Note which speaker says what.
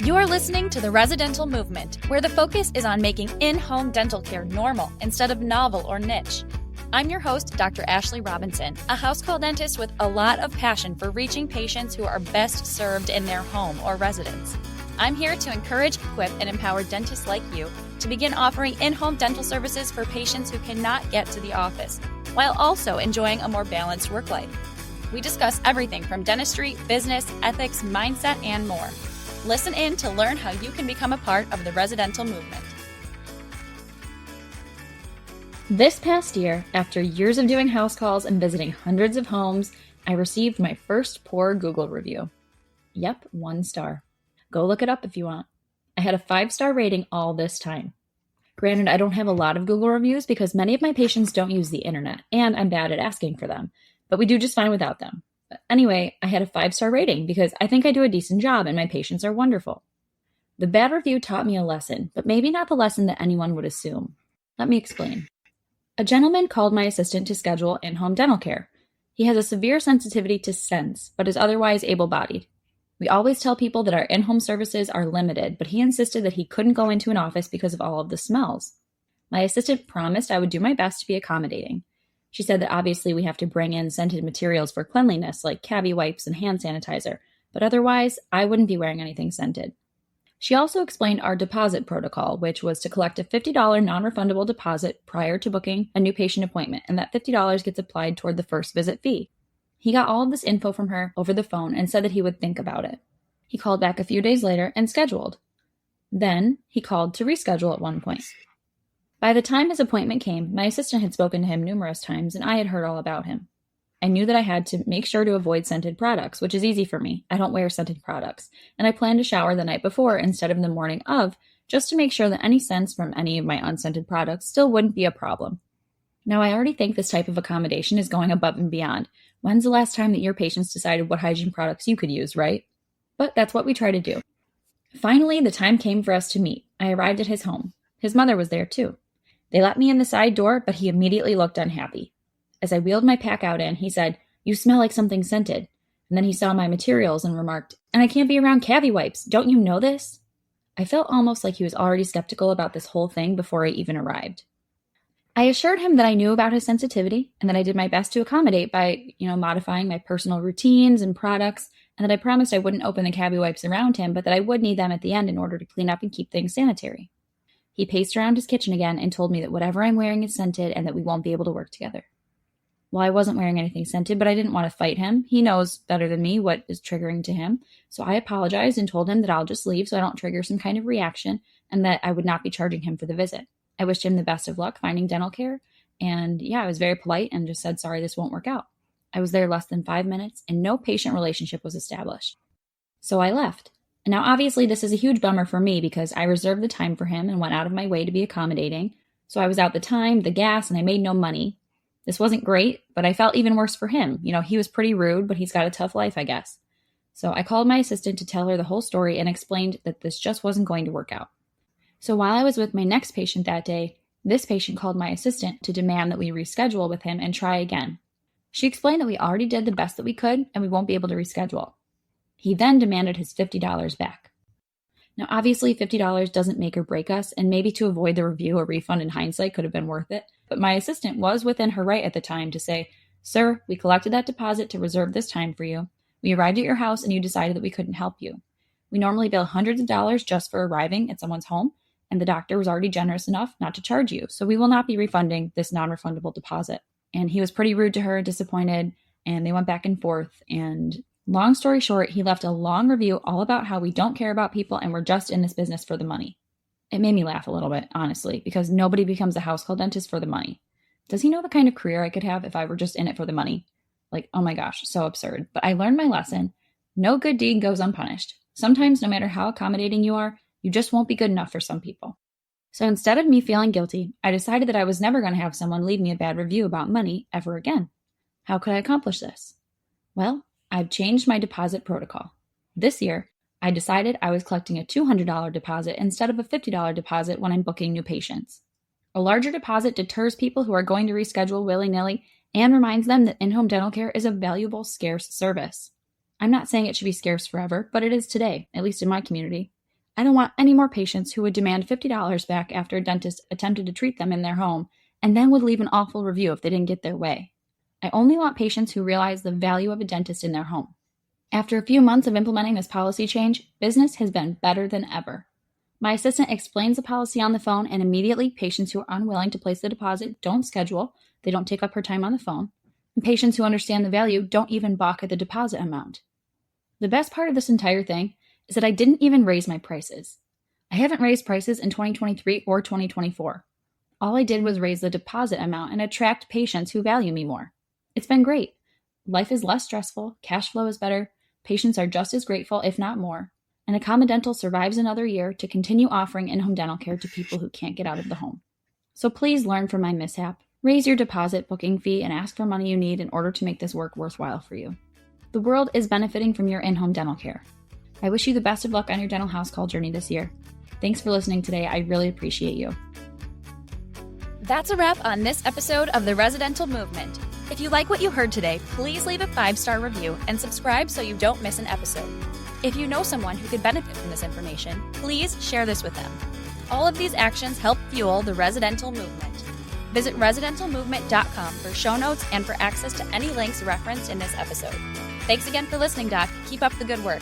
Speaker 1: You're listening to The Residential Movement, where the focus is on making in-home dental care normal instead of novel or niche. I'm your host, Dr. Ashley Robinson, a house call dentist with a lot of passion for reaching patients who are best served in their home or residence. I'm here to encourage, equip, and empower dentists like you to begin offering in-home dental services for patients who cannot get to the office, while also enjoying a more balanced work life. We discuss everything from dentistry, business, ethics, mindset, and more. Listen in to learn how you can become a part of the residential movement. This past year, after years of doing house calls and visiting hundreds of homes, I received my first poor Google review. Yep, 1 star. Go look it up if you want. I had a 5-star rating all this time. Granted, I don't have a lot of Google reviews because many of my patients don't use the internet, and I'm bad at asking for them, but we do just fine without them. But anyway, I had a 5-star rating because I think I do a decent job and my patients are wonderful. The bad review taught me a lesson, but maybe not the lesson that anyone would assume. Let me explain. A gentleman called my assistant to schedule in-home dental care. He has a severe sensitivity to scents, but is otherwise able-bodied. We always tell people that our in-home services are limited, but he insisted that he couldn't go into an office because of all of the smells. My assistant promised I would do my best to be accommodating. She said that obviously we have to bring in scented materials for cleanliness like cavi wipes and hand sanitizer, but otherwise I wouldn't be wearing anything scented. She also explained our deposit protocol, which was to collect a $50 non-refundable deposit prior to booking a new patient appointment, and that $50 gets applied toward the first visit fee. He got all of this info from her over the phone and said that he would think about it. He called back a few days later and scheduled. Then he called to reschedule at one point. By the time his appointment came, my assistant had spoken to him numerous times and I had heard all about him. I knew that I had to make sure to avoid scented products, which is easy for me. I don't wear scented products, and I planned to shower the night before instead of the morning of, just to make sure that any scents from any of my unscented products still wouldn't be a problem. Now, I already think this type of accommodation is going above and beyond. When's the last time that your patients decided what hygiene products you could use, right? But that's what we try to do. Finally, the time came for us to meet. I arrived at his home. His mother was there too. They let me in the side door, but he immediately looked unhappy. As I wheeled my pack out in, he said, "You smell like something scented." And then he saw my materials and remarked, "And I can't be around cavi wipes. Don't you know this?" I felt almost like he was already skeptical about this whole thing before I even arrived. I assured him that I knew about his sensitivity and that I did my best to accommodate by, modifying my personal routines and products, and that I promised I wouldn't open the cavi wipes around him, but that I would need them at the end in order to clean up and keep things sanitary. He paced around his kitchen again and told me that whatever I'm wearing is scented and that we won't be able to work together. Well, I wasn't wearing anything scented, but I didn't want to fight him. He knows better than me what is triggering to him. So I apologized and told him that I'll just leave so I don't trigger some kind of reaction and that I would not be charging him for the visit. I wished him the best of luck finding dental care. And I was very polite and just said, sorry, this won't work out. I was there less than 5 minutes and no patient relationship was established. So I left. And now, obviously, this is a huge bummer for me because I reserved the time for him and went out of my way to be accommodating. So I was out the time, the gas, and I made no money. This wasn't great, but I felt even worse for him. He was pretty rude, but he's got a tough life, I guess. So I called my assistant to tell her the whole story and explained that this just wasn't going to work out. So while I was with my next patient that day, this patient called my assistant to demand that we reschedule with him and try again. She explained that we already did the best that we could and we won't be able to reschedule. He then demanded his $50 back. Now, obviously, $50 doesn't make or break us, and maybe to avoid the review, a refund in hindsight could have been worth it. But my assistant was within her right at the time to say, "Sir, we collected that deposit to reserve this time for you. We arrived at your house and you decided that we couldn't help you. We normally bill hundreds of dollars just for arriving at someone's home, and the doctor was already generous enough not to charge you, so we will not be refunding this non-refundable deposit." And he was pretty rude to her, disappointed, and they went back and forth, and long story short, he left a long review all about how we don't care about people and we're just in this business for the money. It made me laugh a little bit, honestly, because nobody becomes a house call dentist for the money. Does he know the kind of career I could have if I were just in it for the money? Like, oh my gosh, so absurd. But I learned my lesson. No good deed goes unpunished. Sometimes, no matter how accommodating you are, you just won't be good enough for some people. So instead of me feeling guilty, I decided that I was never going to have someone leave me a bad review about money ever again. How could I accomplish this? Well, I've changed my deposit protocol. This year, I decided I was collecting a $200 deposit instead of a $50 deposit when I'm booking new patients. A larger deposit deters people who are going to reschedule willy-nilly and reminds them that in-home dental care is a valuable, scarce service. I'm not saying it should be scarce forever, but it is today, at least in my community. I don't want any more patients who would demand $50 back after a dentist attempted to treat them in their home and then would leave an awful review if they didn't get their way. I only want patients who realize the value of a dentist in their home. After a few months of implementing this policy change, business has been better than ever. My assistant explains the policy on the phone, and immediately patients who are unwilling to place the deposit don't schedule, they don't take up her time on the phone, and patients who understand the value don't even balk at the deposit amount. The best part of this entire thing is that I didn't even raise my prices. I haven't raised prices in 2023 or 2024. All I did was raise the deposit amount and attract patients who value me more. It's been great. Life is less stressful, cash flow is better, patients are just as grateful, if not more, and Acama Dental survives another year to continue offering in-home dental care to people who can't get out of the home. So please learn from my mishap, raise your deposit booking fee, and ask for money you need in order to make this work worthwhile for you. The world is benefiting from your in-home dental care. I wish you the best of luck on your dental house call journey this year. Thanks for listening today. I really appreciate you.
Speaker 2: That's a wrap on this episode of The Residential Movement. If you like what you heard today, please leave a 5-star review and subscribe so you don't miss an episode. If you know someone who could benefit from this information, please share this with them. All of these actions help fuel the residential movement. Visit residentialmovement.com for show notes and for access to any links referenced in this episode. Thanks again for listening, Doc. Keep up the good work.